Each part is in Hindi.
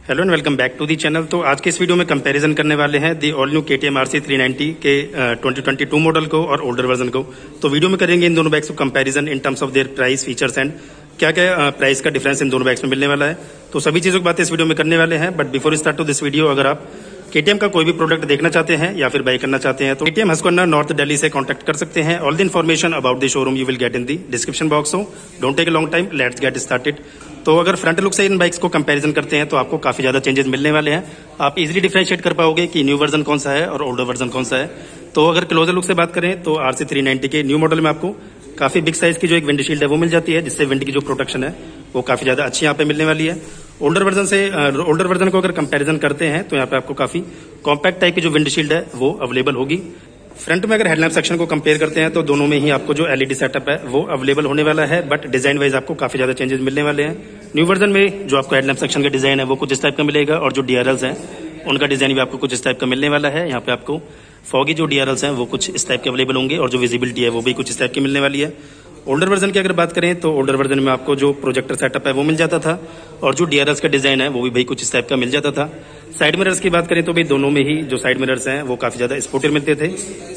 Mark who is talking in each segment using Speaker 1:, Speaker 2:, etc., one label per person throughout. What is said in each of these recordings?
Speaker 1: Hello and welcome back to the channel. तो आज के इस वीडियो में कंपैरिजन करने वाले हैं the all new KTM RC 390 के 2022 मॉडल को और ओल्डर वर्जन को। तो वीडियो में करेंगे इन दोनों बाइक्स को comparison in terms of their price, features and क्या क्या प्राइस का डिफरेंस इन दोनों बाइक्स में मिलने वाला है। तो सभी चीजों की बातें इस वीडियो में करने वाले हैं। But before start to this video, अगर आप KTM का कोई भी प्रोडक्ट देखना चाहते हैं या फिर बाई करना चाहते हैं तो KTM हस्कोना नॉर्थ दिल्ली से कांटेक्ट कर सकते हैं। All the information about the showroom you will get in the description box. So don't take a long time, let's get started. तो अगर फ्रंट लुक से इन बाइक्स को कंपैरिजन करते हैं तो आपको काफी ज्यादा चेंजेस मिलने वाले हैं। आप इजीली डिफरेंशिएट कर पाओगे कि न्यू वर्जन कौन सा है और ओल्डर वर्जन कौन सा है। तो अगर क्लोजर लुक से बात करें तो RC 390 के न्यू मॉडल में आपको काफी बिग साइज की जो एक विंडशील्ड है वो मिल जाती है, जिससे विंड की जो प्रोटेक्शन है वो काफी ज्यादा अच्छी यहाँ पे मिलने वाली है। ओल्डर वर्जन को अगर कंपैरिजन करते हैं तो यहाँ पे आपको काफी कॉम्पैक्ट टाइप की जो विंडशील्ड है वो अवेलेबल होगी। फ्रंट में अगर हेडलैम्प सेक्शन को कंपेयर करते हैं तो दोनों में ही आपको जो LED सेटअप है वो अवेलेबल होने वाला है, बट डिजाइन वाइज आपको काफी ज्यादा चेंजेस मिलने वाले हैं। न्यू वर्जन में जो आपको हेडलैम्प सेक्शन का डिजाइन है वो कुछ इस टाइप का मिलेगा और जो DRLs हैं उनका डिजाइन भी आपको कुछ इस टाइप का मिलने वाला है। यहाँ पे आपको फॉगी जो DRLs हैं वो कुछ इस टाइप के अवेलेबल होंगे और जो विजिबिलिटी है वो भी कुछ इस टाइप की मिलने वाली है। ओल्डर वर्जन की अगर बात करें तो ओल्डर वर्जन में आपको जो प्रोजेक्टर सेटअप है वो मिल जाता था और जो DRLs का डिजाइन है वो भी भाई कुछ इस टाइप का मिल जाता था। साइड मिरर्स की बात करें तो भाई दोनों में ही जो साइड मिरर्स हैं वो काफी ज्यादा स्पोर्टिव मिलते थे।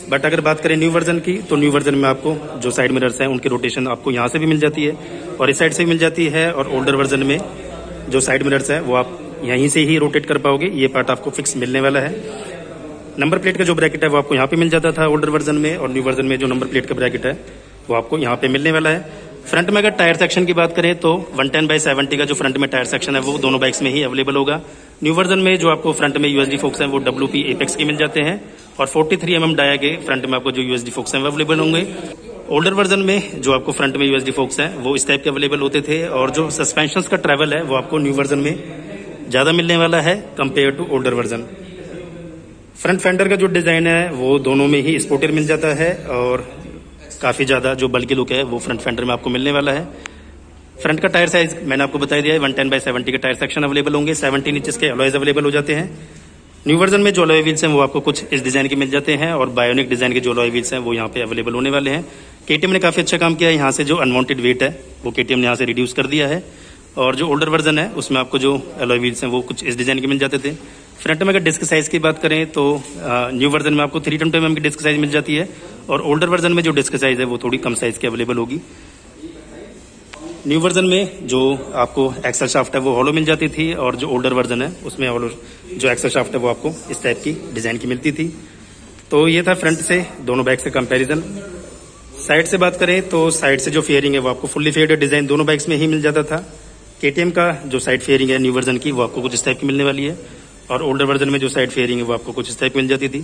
Speaker 1: बट अगर बात करें न्यू वर्जन की तो न्यू वर्जन में आपको जो साइड मिरर्स हैं उनकी रोटेशन आपको यहाँ से भी मिल जाती है और इस साइड से भी मिल जाती है। और ओल्डर वर्जन में जो साइड मिरर्स है वो आप यहीं से ही रोटेट कर पाओगे, ये पार्ट आपको फिक्स मिलने वाला है। नंबर प्लेट का जो ब्रैकेट है वो आपको यहाँ पे मिल जाता था ओल्डर वर्जन में, और न्यू वर्जन में जो नंबर प्लेट का ब्रैकेट है वो आपको यहाँ पे मिलने वाला है। फ्रंट में अगर टायर सेक्शन की बात करें तो 110/70 का जो फ्रंट में टायर सेक्शन है वो दोनों बाइक्स में ही अवेलेबल होगा। न्यू वर्जन में जो आपको फ्रंट में USD फोक्स हैं वो WP एपेक्स के मिल जाते हैं और 43 mm डाया के फ्रंट में आपको जो USD फोक्स हैं वो अवेलेबल होंगे। ओल्डर वर्जन में जो आपको फ्रंट में USD फोक्स हैं वो इस टाइप के अवेलेबल होते थे और जो सस्पेंशन का ट्रेवल है वो आपको न्यू वर्जन में ज्यादा मिलने वाला है compare to older version. Front fender का जो डिजाइन है वो दोनों में ही स्पोर्टिव मिल जाता है और काफी ज्यादा जो बल्कि लुक है वो फ्रंट फेंडर में आपको मिलने वाला है। फ्रंट का टायर साइज मैंने आपको बता दिया है, 110/70 के टायर सेक्शन अवेलेबल होंगे। 17 इंचेस के अलॉयज अवेलेबल हो जाते हैं। न्यू वर्जन में जो अलॉय व्हील्स हैं वो आपको कुछ इस डिजाइन के मिल जाते हैं और बायोनिक डिजाइन के जो अलॉय व्हील्स हैं वो यहाँ पे अवेलेबल होने वाले हैं। KTM ने काफी अच्छा काम किया है, यहाँ से जो अनवांटेड वेट है वो KTM ने यहाँ से रिड्यूस कर दिया है। और जो ओल्डर वर्जन है उसमें आपको जो अलॉय व्हील्स हैं वो कुछ इस डिजाइन के मिल जाते थे। फ्रंट में अगर डिस्क साइज की बात करें तो न्यू वर्जन में आपको 320 mm की डिस्क साइज मिल जाती है और ओल्डर वर्जन में जो डिस्क साइज है वो थोड़ी कम साइज की अवेलेबल होगी। न्यू वर्जन में जो आपको एक्सल शाफ्ट है वो हॉलो मिल जाती थी और जो ओल्डर वर्जन है उसमें जो एक्सल शाफ्ट है वो आपको इस टाइप की डिजाइन की मिलती थी। तो ये था फ्रंट से दोनों बाइक से कंपैरिजन। साइड से बात करें तो साइड से जो फेयरिंग है वो आपको फुल्ली फेयर्ड डिजाइन दोनों बाइक्स में ही मिल जाता था। KTM का जो साइड फेयरिंग है न्यू वर्जन की वो आपको कुछ इस टाइप की मिलने वाली है और ओल्डर वर्जन में जो साइड फेयरिंग है वो आपको कुछ इस टाइप मिल जाती थी।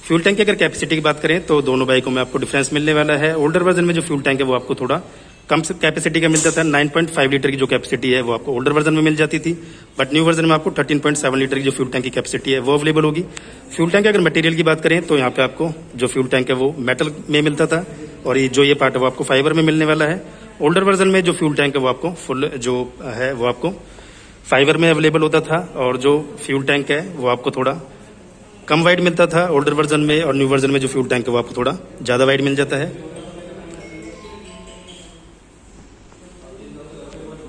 Speaker 1: फ्यूल टैंक की अगर कैपेसिटी की बात करें तो दोनों बाइकों में आपको डिफरेंस मिलने वाला है। ओल्डर वर्जन में जो फ्यूल टैंक है वो आपको थोड़ा कम कैपेसिटी का मिलता था। 9.5 लीटर की जो कैपेसिटी है वो आपको ओल्डर वर्जन में मिल जाती थी, बट न्यू वर्जन में आपको 13.7 लीटर की जो फ्यूल टैंक की कैपेसिटी है वो अवेलेबल होगी। फ्यूल टैंक अगर मटेरियल की बात करें तो यहाँ पे आपको जो फ्यूल टैंक है वो मेटल में मिलता था और ये पार्ट है वो आपको फाइबर में मिलने वाला है। ओल्डर वर्जन में जो फ्यूल टैंक है वो आपको फुल जो है वो आपको फाइबर में अवेलेबल होता था और जो फ्यूल टैंक है वो आपको थोड़ा कम वाइड मिलता था ओल्डर वर्जन में, और न्यू वर्जन में जो फ्यूल टैंक है वो आपको थोड़ा ज्यादा वाइड मिल जाता है।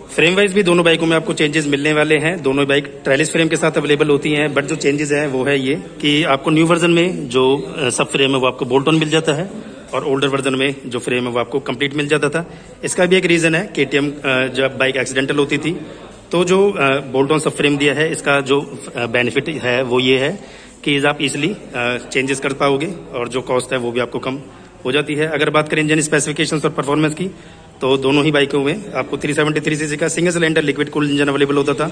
Speaker 1: फ्रेम वाइज भी दोनों बाइकों में आपको चेंजेस मिलने वाले हैं। दोनों बाइक ट्रेलिस फ्रेम के साथ अवेलेबल होती हैं, बट जो चेंजेस है वो है ये कि आपको न्यू वर्जन में जो सब फ्रेम है वो आपको बोल्ट ऑन मिल जाता है और ओल्डर वर्जन में जो फ्रेम है वो आपको कंप्लीट मिल जाता था। इसका भी एक रीजन है, KTM जब बाइक एक्सीडेंटल होती थी तो जो बोल्ट ऑन सब फ्रेम दिया है इसका जो बेनिफिट है वो ये है कि आप इजिली चेंजेस कर पाओगे और जो कॉस्ट है वो भी आपको कम हो जाती है। अगर बात करें इंजन स्पेसिफिकेशंस और परफॉर्मेंस की तो दोनों ही बाइकों में आपको 373 सीसी का single cylinder liquid cooled engine available होता था।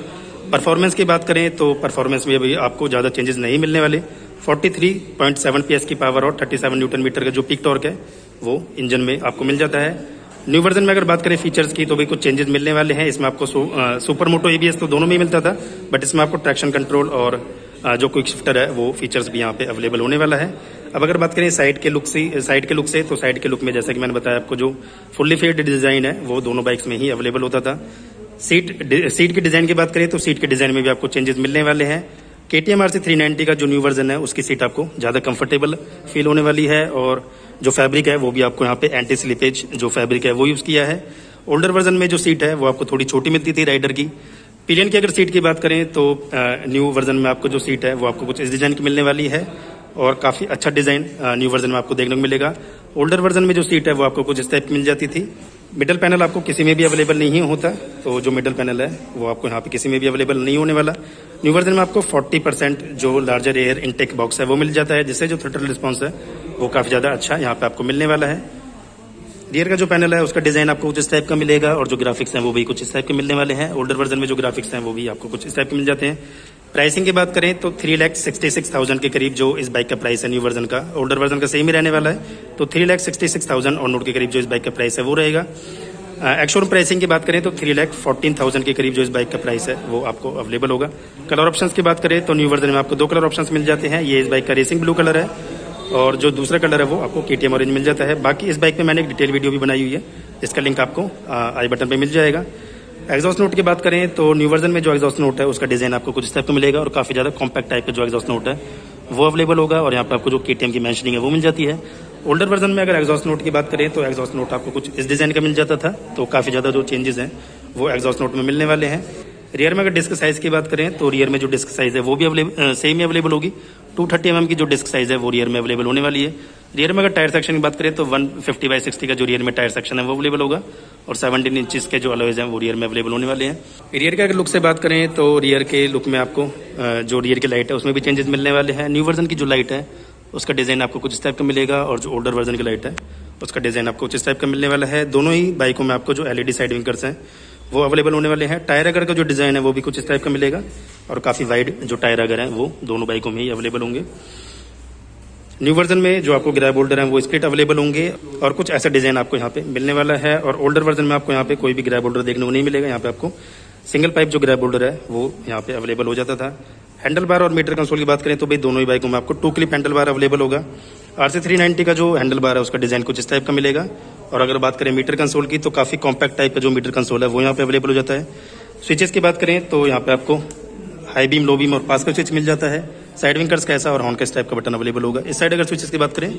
Speaker 1: परफॉर्मेंस की बात करें तो परफॉर्मेंस में अभी आपको ज्यादा चेंजेस नहीं मिलने वाले। 43.7 PS की पावर और 37 न्यूटन मीटर का जो पीक टॉर्क है वो इंजन में आपको मिल जाता है। न्यू वर्जन में अगर बात करें फीचर्स की तो भी कुछ चेंजेस मिलने वाले हैं। इसमें आपको सुपर मोटो ABS तो दोनों में ही मिलता था, बट इसमें आपको ट्रैक्शन कंट्रोल और जो क्विक शिफ्टर है वो फीचर्स भी यहाँ पे अवेलेबल होने वाला है। अब अगर बात करें साइड के लुक से तो साइड के लुक में जैसा कि मैंने बताया आपको जो फुल्ली फेयर्ड डिजाइन है वो दोनों बाइक्स में ही अवेलेबल होता था। सीट की डिजाइन की बात करें तो सीट के डिजाइन में भी आपको चेंजेस मिलने वाले हैं। KTM RC 390 का जो न्यू वर्जन है उसकी सीट आपको ज्यादा कंफर्टेबल फील होने वाली है और जो फैब्रिक है वो भी आपको यहाँ पे एंटी स्लिपेज जो फैब्रिक है वो यूज किया है। ओल्डर वर्जन में जो सीट है वो आपको थोड़ी छोटी मिलती थी राइडर की, पिलियन की अगर सीट की बात करें तो न्यू वर्जन में आपको जो सीट है वो आपको कुछ इस डिजाइन की मिलने वाली है और काफी अच्छा डिजाइन न्यू वर्जन में आपको देखने को मिलेगा। ओल्डर वर्जन में जो सीट है वो आपको कुछ इस टाइप की मिल जाती थी। मिडल पैनल आपको किसी में भी अवेलेबल नहीं होता, तो जो मिडल पैनल है वो आपको यहाँ पे किसी में भी अवेलेबल नहीं होने वाला। न्यू वर्जन में आपको 40% जो लार्जर एयर इनटेक बॉक्स है वो मिल जाता है, जिससे जो थ्रॉटल रिस्पॉन्स है वो काफी ज्यादा अच्छा यहाँ पे आपको मिलने वाला है। रियर का जो पैनल है उसका डिजाइन आपको कुछ इस टाइप का मिलेगा और जो ग्राफिक्स हैं वो भी कुछ इस टाइप के मिलने वाले हैं। ओल्डर वर्जन में जो ग्राफिक्स हैं वो भी आपको कुछ इस टाइप के मिल जाते हैं। प्राइसिंग की बात करें तो 3,66,000 के करीब जो इस बाइक का प्राइस है न्यू वर्जन का, ओल्डर वर्जन का सेम ही रहने वाला है, तो 3,66,000 और नोट के करीब जो इस बाइक का प्राइस है वो रहेगा। एक्चुअल प्राइसिंग की बात करें तो 3,14,000 के करीब जो इस बाइक का प्राइस है वो आपको अवेलेबल होगा। कलर ऑप्शंस की बात करें तो न्यू वर्जन में आपको 2 कलर ऑप्शंस मिल जाते हैं। ये इस बाइक का रेसिंग ब्लू कलर है और जो दूसरा कलर है वो आपको KTM ऑरेंज मिल जाता है। बाकी इस बाइक में मैंने एक डिटेल वीडियो भी बनाई हुई है, इसका लिंक आपको आई बटन पे मिल जाएगा। एग्जॉस्ट नोट की बात करें तो न्यू वर्जन में जो एग्जॉस्ट नोट है उसका डिजाइन आपको कुछ इस टाइप का मिलेगा और काफी ज्यादा कॉम्पैक्ट टाइप का जो एग्जॉस्ट नोट है वो अवेलेबल होगा और यहाँ पे आपको जो KTM की मेंशनिंग है वो मिल जाती है। ओल्डर वर्जन में अगर एग्जॉस्ट नोट की बात करें तो एग्जॉस्ट नोट आपको कुछ इस डिजाइन का मिल जाता था, तो काफी ज्यादा जो चेंजेस हैं वो एग्जॉस्ट नोट में मिलने वाले हैं। रियर में अगर डिस्क साइज की बात करें तो रियर में जो डिस्क साइज है वो भी सेम ही अवेलेबल होगी। 230 mm की जो डिस्क साइज है वो रियर में अवेलेबल होने वाली है। रियर में अगर टायर सेक्शन की बात करें तो 150/60 का जो रियर में टायर सेक्शन है वो अवेलेबल होगा और 17 इंचेस के जो अलॉयज हैं वो रियर में अवेलेबल होने वाले हैं। रियर के अगर लुक से बात करें तो रियर के लुक में आपको जो रियर की लाइट है उसमें भी चेंजेस मिलने वाले हैं। न्यू वर्जन की जो लाइट है उसका डिजाइन आपको कुछ इस टाइप का मिलेगा और जो ओल्डर वर्जन की लाइट है उसका डिजाइन आपको कुछ इस टाइप का मिलने वाला है। दोनों ही बाइकों में आपको जो LED साइड विंकर्स हैं वो अवेलेबल होने वाले हैं। टायर अगर का जो डिजाइन है वो भी कुछ इस टाइप का मिलेगा और काफी वाइड जो टायर अगर हैं वो दोनों बाइकों में ही अवेलेबल होंगे। न्यू वर्जन में जो आपको ग्रैब होल्डर है वो स्प्लिट अवेलेबल होंगे और कुछ ऐसा डिजाइन आपको यहाँ पे मिलने वाला है। और ओल्डर वर्जन में आपको यहाँ पे कोई भी ग्रैब होल्डर देखने को नहीं मिलेगा। यहाँ पे आपको सिंगल पाइप जो ग्रैब होल्डर है वो यहाँ पे अवेलेबल हो जाता था। हैंडल बार और मीटर कंसोल की बात करें तो भाई दोनों ही बाइकों में आपको 2 क्लिप हैंडल बार अवेलेबल होगा। RC 390 का जो हैंडल बार है उसका डिजाइन कुछ इस टाइप का मिलेगा। और अगर बात करें मीटर कंसोल की तो काफी कॉम्पैक्ट टाइप का जो मीटर कंसोल है वो यहाँ पे अवेलेबल हो जाता है। स्विचेस की बात करें तो यहाँ पे आपको हाई बीम, लो बीम और पास का स्विच मिल जाता है। साइड विंकर्स का ऐसा और हॉर्न का इस टाइप का बटन अवेलेबल होगा। इस साइड अगर स्विचेस की बात करें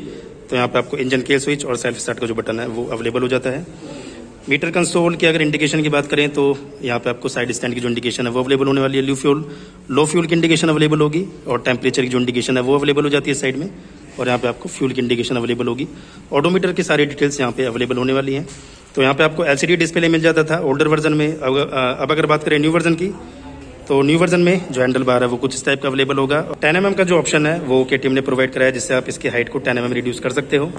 Speaker 1: तो यहाँ पे आपको इंजन केल स्विच और सेल्फ स्टार्ट का जो बटन है वो अवेलेबल हो जाता है। मीटर कंसोल की अगर इंडिकेशन की बात करें तो यहाँ पे आपको साइड स्टैंड की जो इंडिकेशन है वो अवेलेबल होने वाली है। लो फ्यूल की इंडिकेशन अवेलेबल होगी और टेम्परेचर की जो इंडिकेशन है वो अवेलेबल हो जाती है साइड में और यहाँ पे आपको फ्यूल की इंडिकेशन अवेलेबल होगी। ऑडोमीटर की सारी डिटेल्स यहाँ पे अवेलेबल होने वाली हैं। तो यहाँ पे आपको LCD डिस्प्ले मिल जाता था ओल्डर वर्जन में। अब अगर बात करें न्यू वर्जन की तो न्यू वर्जन में जो हैंडल बार है वो कुछ इस टाइप का अवेलेबल होगा। 10 mm का जो ऑप्शन है वो KTM ने प्रोवाइड कराया, जिससे आप इसकी हाइट को 10 mm रिड्यूस कर सकते हो।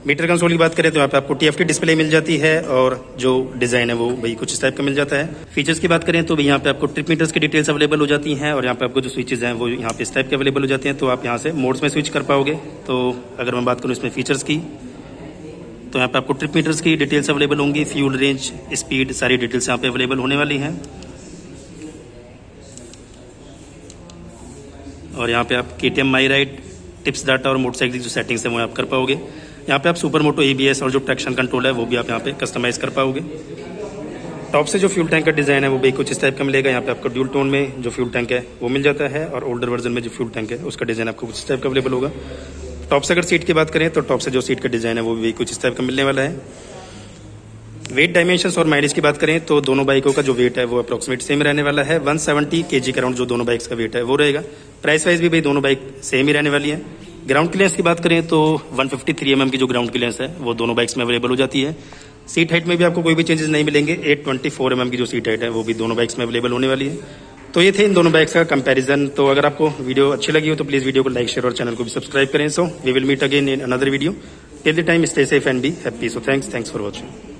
Speaker 1: मीटर कंसोल की बात करें तो यहाँ पे आपको TFT डिस्प्ले मिल जाती है और जो डिजाइन है वो भाई कुछ इस टाइप का मिल जाता है। फीचर्स की बात करें तो यहाँ पे आपको ट्रिप मीटर्स की डिटेल्स अवेलेबल हो जाती हैं और यहाँ पे आपको जो स्विचेस हैं वो यहाँ पे इस टाइप के अवेलेबल हो जाते हैं, तो आप यहाँ से मोड्स में स्विच कर पाओगे। तो अगर मैं बात करूँ इसमें फीचर्स की तो यहाँ पे आपको ट्रिप मीटर्स की डिटेल्स अवेलेबल होंगी, फ्यूल रेंज, स्पीड, सारी डिटेल्स यहाँ पे अवेलेबल होने वाली हैं। और यहाँ पे आप KTM my ride, tips data और मोटरसाइकिल की जो सेटिंग्स है वो आप कर पाओगे। यहाँ पे आप सुपर मोटो ABS और जो ट्रैक्शन कंट्रोल है वो भी आप यहाँ पे कस्टमाइज कर पाओगे। टॉप से जो फ्यूल टैंक का डिजाइन है वो भी कुछ इस टाइप का मिलेगा। यहाँ पे आपको ड्यूल टोन में जो फ्यूल टैंक है वो मिल जाता है और ओल्डर वर्जन में जो फ्यूल टैंक है उसका डिजाइन आपको कुछ इस टाइप का अवेलेबल होगा। टॉप से अगर सीट की बात करें तो टॉप से जो सीट का डिजाइन है वो भी कुछ इस टाइप का मिलने वाला है। वेट डायमेंशंस और माइलेज की बात करें तो दोनों बाइकों का जो वेट है वो अप्रोक्सीमेट सेम रहने वाला है। 170 kg के अराउंड जो दोनों बाइक्स का वेट है वो रहेगा। प्राइस वाइज भी भाई दोनों बाइक सेम ही रहने वाली है। ग्राउंड क्लियरेंस की बात करें तो 153 mm की जो ग्राउंड क्लियरेंस है वो दोनों बाइक्स में अवेलेबल हो जाती है। सीट हाइट में भी आपको कोई भी चेंजेस नहीं मिलेंगे। 824 mm की जो सीट हाइट है वो भी दोनों बाइक्स में अवेलेबल होने वाली है। तो ये थे इन दोनों बाइक्स का कंपैरिजन। तो अगर आपको वीडियो अच्छी लगी हो तो प्लीज वीडियो को लाइक, शेयर और चैनल को भी सब्सक्राइब करें। So we will meet again in another video. Till the time stay safe and be happy. So thanks for watching.